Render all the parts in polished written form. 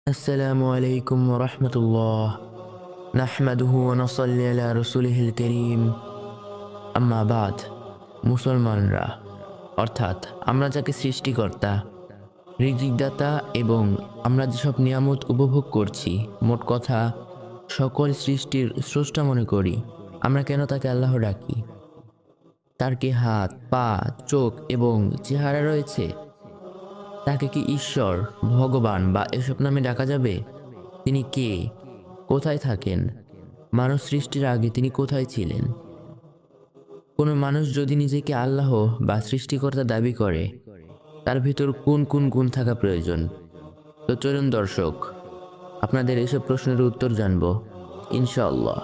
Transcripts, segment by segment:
আসসালামু আলাইকুম ওয়া রাহমাতুল্লাহ নাহমাদুহু ওয়া নুসাল্লি আলা রাসূলিহিল কারীম আম্মা বাদ। মুসলমানরা অর্থাৎ আমরা যাকে সৃষ্টিকর্তা, রিজিকদাতা এবং আমরা যেসব নিয়ামত উপভোগ করছি, মোট কথা সকল সৃষ্টির স্রষ্টা মনে করি, আমরা কেন তাকে আল্লাহ ডাকি? তার কি হাত, পা, চোখ এবং চেহারা রয়েছে? তাকে কি ঈশ্বর, ভগবান বা এসব নামে ডাকা যাবে? তিনি কে? কোথায় থাকেন? মানব সৃষ্টির আগে তিনি কোথায় ছিলেন? কোনো মানুষ যদি নিজেকে আল্লাহ বা সৃষ্টিকর্তা দাবি করে, তার ভিতর কোন কোন গুণ থাকা প্রয়োজন? তো চলুন দর্শক, আপনাদের এসব প্রশ্নের উত্তর জানব ইনশাআল্লাহ।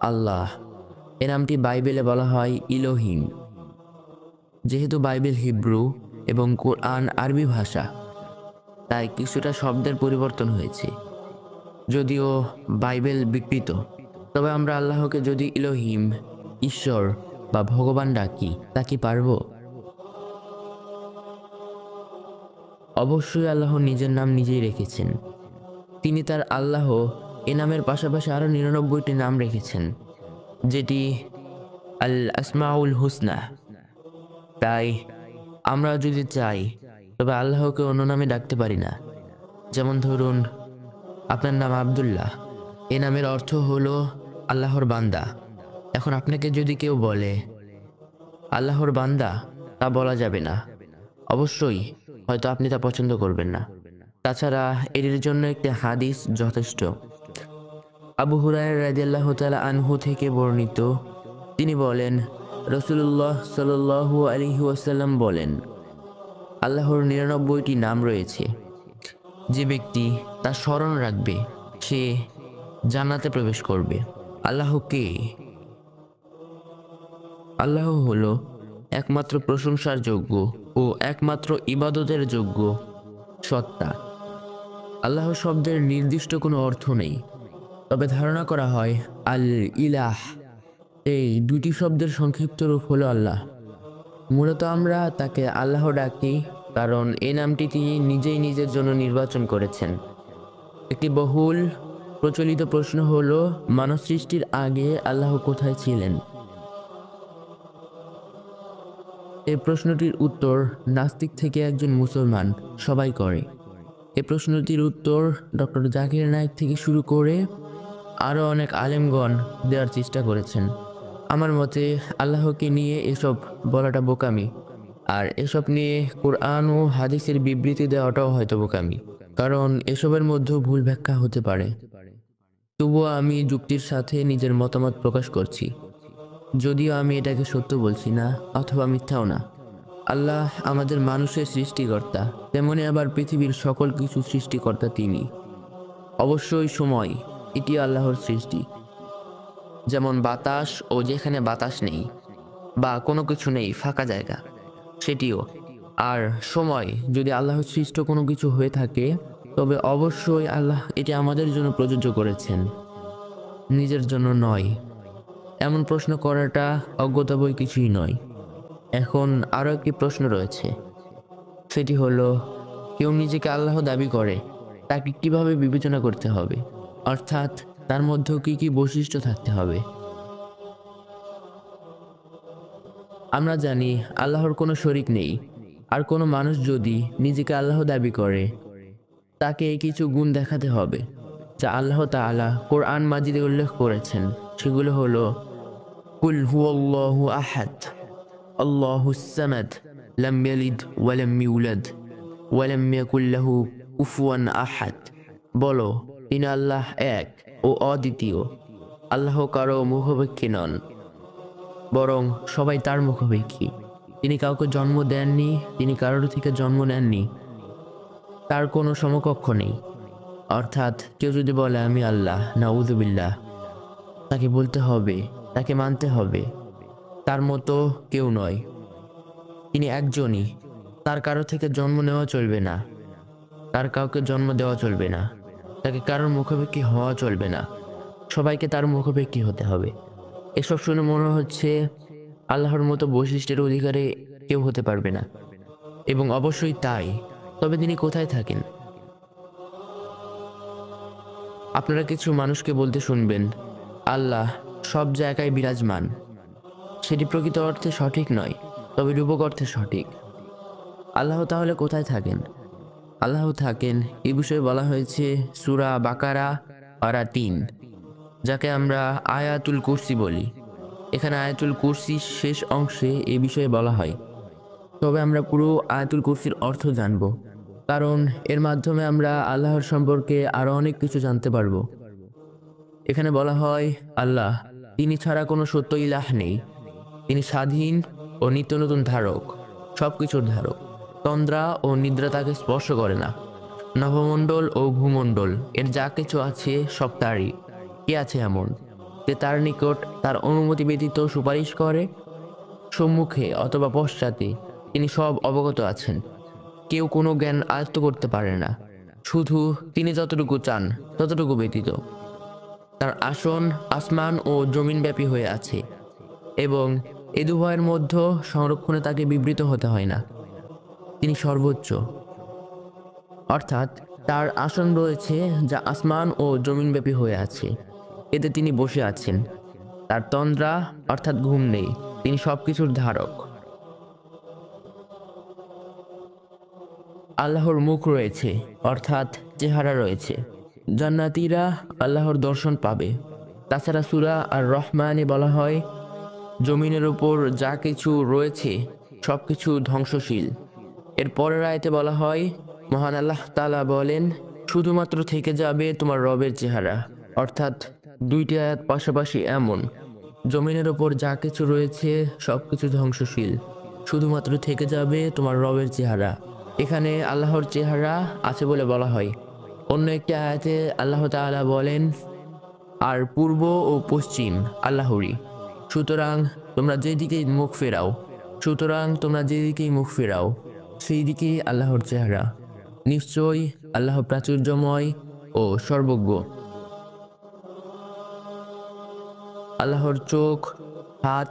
আল্লাহ এ নামটি বাইবেলে বলা হয় ইলোহিম। যেহেতু বাইবেল হিব্রু এবং কোরআন আরবি ভাষা, তাই কিছুটা শব্দের পরিবর্তন হয়েছে। যদিও বাইবেল বিকৃত, তবে আমরা আল্লাহকে যদি ইলোহিম, ঈশ্বর বা ভগবান ডাকি, তা কি পারব? অবশ্যই আল্লাহ নিজের নাম নিজেই রেখেছেন। তিনি তার আল্লাহ এ নামের পাশাপাশি আরও ৯৯টি নাম রেখেছেন, যেটি আল আসমাউল হুসনা। তাই আমরা যদি চাই, তবে আল্লাহকে অন্য নামে ডাকতে পারি না। যেমন ধরুন, আপনার নাম আব্দুল্লাহ, এ নামের অর্থ হলো আল্লাহর বান্দা। এখন আপনাকে যদি কেউ বলে আল্লাহর বান্দা, তা বলা যাবে না। অবশ্যই হয়তো আপনি তা পছন্দ করবেন না। তাছাড়া এটির জন্য একটি হাদিস যথেষ্ট। আবু হুরায়রা রাদিয়াল্লাহু তাআলা আনহু থেকে বর্ণিত, তিনি বলেন, রাসূলুল্লাহ সাল্লাল্লাহু আলাইহি ওয়াসাল্লাম বলেন, আল্লাহর ৯৯টি নাম রয়েছে। যে ব্যক্তি তা স্মরণ রাখবে, সে জান্নাতে প্রবেশ করবে। আল্লাহ কে? আল্লাহ হলো একমাত্র প্রশংসার যোগ্য ও একমাত্র ইবাদতের যোগ্য সত্তা। আল্লাহ শব্দের নির্দিষ্ট কোনো অর্থ নেই, তবে ধারণা করা হয় আল ইলাহ এই দুটি শব্দের সংক্ষিপ্ত রূপ হলো আল্লাহ। মূলত আমরা তাকে আল্লাহ ডাকি কারণ এই নামটি তিনি নিজেই নিজের জন্য নির্বাচন করেছেন। একটি বহুল প্রচলিত প্রশ্ন হলো, মানব সৃষ্টির আগে আল্লাহ কোথায় ছিলেন? এই প্রশ্নটির উত্তর নাস্তিক থেকে একজন মুসলমান সবাই করে। এই প্রশ্নটির উত্তর ডক্টর জাকির নায়েক থেকে শুরু করে আরও অনেক আলেমগণ দেওয়ার চেষ্টা করেছেন। আমার মতে আল্লাহকে নিয়ে এসব বলাটা বোকামি, আর এসব নিয়ে কোরআন ও হাদিসের বিবৃতি দেওয়াটাও হয়তো বোকামি, কারণ এসবের মধ্যেও ভুল ব্যাখ্যা হতে পারে। তবুও আমি যুক্তির সাথে নিজের মতামত প্রকাশ করছি, যদিও আমি এটাকে সত্য বলছি না অথবা মিথ্যাও না। আল্লাহ আমাদের মানুষের সৃষ্টিকর্তা, তেমনি আবার পৃথিবীর সকল কিছু সৃষ্টিকর্তা তিনি। অবশ্যই সময়, এটি আল্লাহর সৃষ্টি। যেমন বাতাস, ও যেখানে বাতাস নেই বা কোনো কিছু নেই, ফাঁকা জায়গা, সেটিও। আর সময় যদি আল্লাহর সৃষ্ট কোনো কিছু হয়ে থাকে, তবে অবশ্যই আল্লাহ এটি আমাদের জন্য প্রযোজ্য করেছেন, নিজের জন্য নয়। এমন প্রশ্ন করাটা অজ্ঞতা বই কিছুই নয়। এখন আরও একটি প্রশ্ন রয়েছে, সেটি হলো, কেউ নিজেকে আল্লাহ দাবি করে, তাকে কিভাবে বিবেচনা করতে হবে? অর্থাৎ তার মধ্যেও কি কি বৈশিষ্ট্য থাকতে হবে? আমরা জানি আল্লাহর কোনো শরিক নেই। আর কোনো মানুষ যদি নিজেকে আল্লাহ দাবি করে, তাকে কিছু গুণ দেখাতে হবে যা আল্লাহ তাআলা কোরআন মাজিদে উল্লেখ করেছেন। সেগুলো হলো, কুল হুয়াল্লাহু আহাদ, আল্লাহুস সামাদ, লাম ইয়ালিদ ওয়া লাম ইউলাদ ওয়া লাম ইয়াকুল লাহু কুফুয়ান আহাদ। বলো, তিনি আল্লাহ এক ও অদ্বিতীয়। আল্লাহ কারো মুখাপেক্ষী নন, বরং সবাই তার মুখাপেক্ষী। তিনি কাউকে জন্ম দেননি, তিনি কারোর থেকে জন্ম নেননি, তার কোনো সমকক্ষ নেই। অর্থাৎ কেউ যদি বলে আমি আল্লাহ, নাউযুবিল্লাহ, তাকে বলতে হবে, তাকে মানতে হবে, তার মতো কেউ নয়। তিনি একজনই, তার কারো থেকে জন্ম নেওয়া চলবে না, তার কাউকে জন্ম দেওয়া চলবে না, তাকে কারোর মুখাপেক্ষী হওয়া চলবে না। সবাইকে তার মুখাপেক্ষী হতে হবে। এসব শুনে মনে হচ্ছে আল্লাহর মতো বৈশিষ্ট্যের অধিকারী কেউ হতে পারবে না, এবং অবশ্যই তাই। তবে তিনি কোথায় থাকেন? আপনারা কিছু মানুষকে বলতে শুনবেন, আল্লাহ সব জায়গায় বিরাজমান। সেটি প্রকৃত অর্থে সঠিক নয়, তবে রূপক অর্থে সঠিক। আল্লাহ তাহলে কোথায় থাকেন? আল্লাহ থাকেন এই বিষয়ে বলা হয়েছে সূরা বাকারা পারা ৩, যাকে আমরা আয়াতুল কুরসি বলি। এখানে আয়াতুল কুরসির শেষ অংশে এ বিষয়ে বলা হয়। তবে আমরা পুরো আয়াতুল কুরসির অর্থ জানব, কারণ এর মাধ্যমে আমরা আল্লাহর সম্পর্কে আরো অনেক কিছু জানতে পারব। এখানে বলা হয়, আল্লাহ তিনি ছাড়া কোনো সত্য ইলাহ নেই। তিনি স্বাধীন ও নিত্য নতুন ধারক, সবকিছুর ধারক। তন্দ্রা ও নিদ্রা তাকে স্পর্শ করে না। নভমণ্ডল ও ভূমণ্ডল এর যা কিছু আছে সব তারই। কে আছে এমন যে তার নিকট তার অনুমতি ব্যতীত সুপারিশ করে? সম্মুখে অথবা পশ্চাতে তিনি সব অবগত আছেন। কেউ কোনো জ্ঞান আয়ত্ত করতে পারে না, শুধু তিনি যতটুকু চান ততটুকু ব্যতীত। তার আসন আসমান ও জমিন ব্যাপী হয়ে আছে, এবং এ দুভয়ের মধ্যে সংরক্ষণে তাকে বিবৃত হতে হয় না। তিনি সর্বোচ্চ, অর্থাৎ তার আসন রয়েছে যা আসমান ও জমিন ব্যাপী হয়ে আছে, এতে তিনি বসে আছেন। তার তন্দ্রা অর্থাৎ ঘুম নেই, তিনি সবকিছুর ধারক। আল্লাহর মুখ রয়েছে, অর্থাৎ চেহারা রয়েছে। জান্নাতীরা আল্লাহর দর্শন পাবে। তাছাড়া সূরা আর রহমানে বলা হয়, জমিনের উপর যা কিছু রয়েছে সবকিছু ধ্বংসশীল। এর পরের আয়াতে বলা হয়, মহান আল্লাহ তাআলা বলেন, শুধুমাত্র থেকে যাবে তোমার রবের চেহারা। অর্থাৎ দুইটি আয়াত পাশাপাশি এমন, জমিনের উপর যা কিছু রয়েছে সবকিছু ধ্বংসশীল, শুধুমাত্র থেকে যাবে তোমার রবের চেহারা। এখানে আল্লাহর চেহারা আছে বলে বলা হয়। অন্য একটি আয়াতে আল্লাহ তাআলা বলেন, আর পূর্ব ও পশ্চিম আল্লাহরই, সুতরাং তোমরা যেদিকেই মুখ ফেরাও সেই দিকেই আল্লাহর চেহারা। নিশ্চয়ই আল্লাহ প্রাচুর্যময় ও সর্বজ্ঞ। আল্লাহর চোখ, হাত,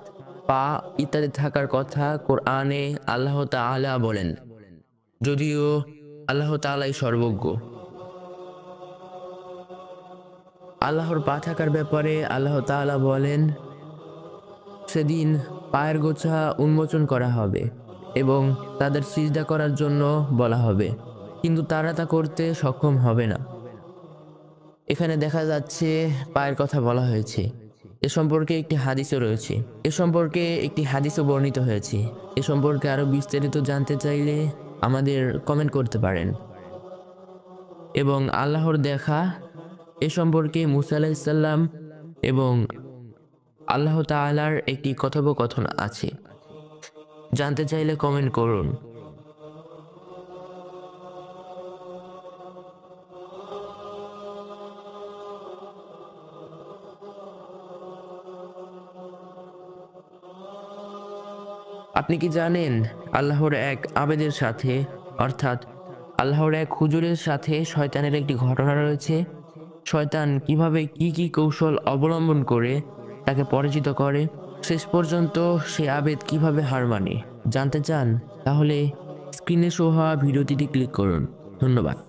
পা ইত্যাদি থাকার কথা কোরআনে আল্লাহ তাআলা বলেন, যদিও আল্লাহ তাআলাই সর্বজ্ঞ। আল্লাহর পা থাকার ব্যাপারে আল্লাহ তাআলা বলেন, সেদিন পায়ের গোছা উন্মোচন করা হবে এবং তাদের সিজদা করার জন্য বলা হবে, কিন্তু তারা তা করতে সক্ষম হবে না। এখানে দেখা যাচ্ছে পায়ের কথা বলা হয়েছে। এ সম্পর্কে একটি হাদিসও বর্ণিত হয়েছে। এ সম্পর্কে আরো বিস্তারিত জানতে চাইলে আমাদের কমেন্ট করতে পারেন। এবং আল্লাহর দেখা এ সম্পর্কে মুসা আলাইহিস সালাম এবং আল্লাহ তাআলার একটি কথোপকথন আছে। জানতে চাইলে কমেন্ট করুন। আপনি কি জানেন আল্লাহর এক আবেদের সাথে, অর্থাৎ আল্লাহর এক হুজুরের সাথে শয়তানের একটি ঘটনা রয়েছে? শয়তান কিভাবে কি কৌশল অবলম্বন করে তাকে পরাজিত করে, শেষ পর্যন্ত সে আবেদ কিভাবে হার মানে? জানতে চান? তাহলে স্ক্রিনে শো হওয়া ভিডিওটিতে ক্লিক করুন। ধন্যবাদ।